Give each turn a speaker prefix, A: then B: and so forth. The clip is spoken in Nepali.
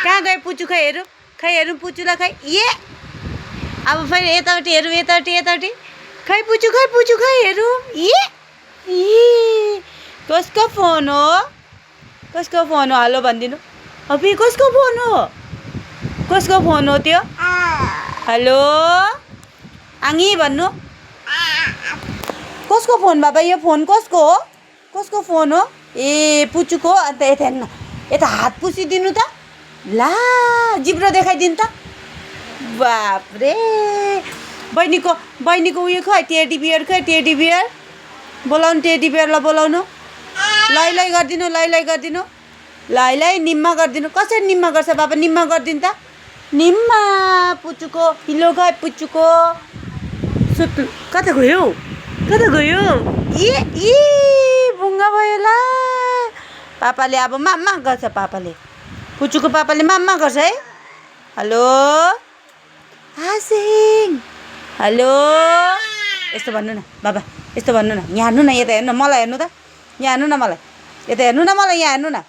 A: कहाँ गयो पुचु खै हेरौँ पुचुलाई खै ए अब फेरि यतापट्टि हेरौँ यतापट्टि खै पुचु खै हेरौँ ए कसको फोन हो हेलो भनिदिनु अबि कसको फोन हो त्यो हेलो आङी भन्नु कसको फोन बाबा यो फोन कसको फोन हो ए पुचुको अन्त यता हेर्नु यता हात पुसिदिनु त ला जिब्रो देखाइदिनु त बाफ्रे बहिनीको उयो खै टेडी बियर बोलाउनु टेडी बियरलाई बोलाउनु लै गरिदिनु लै निम्मा गरिदिनु कसरी निम्मा गर्छ बाबा निम्मा गरिदिनु त निम्मा पुचुको हिलो खै पुचुको सुत्नु कता गयो ए बुङ्गा भयो ला पापाले अब मामा गर्छ पुचुको पापाले मामा गर्छ है हेलो हासिङ हेलो यस्तो भन्नु न बाबा यस्तो भन्नु न यहाँ हेर्नु न यता हेर्नु मलाई हेर्नु त यहाँ हेर्नु न मलाई यता हेर्नु न मलाई यहाँ हेर्नु न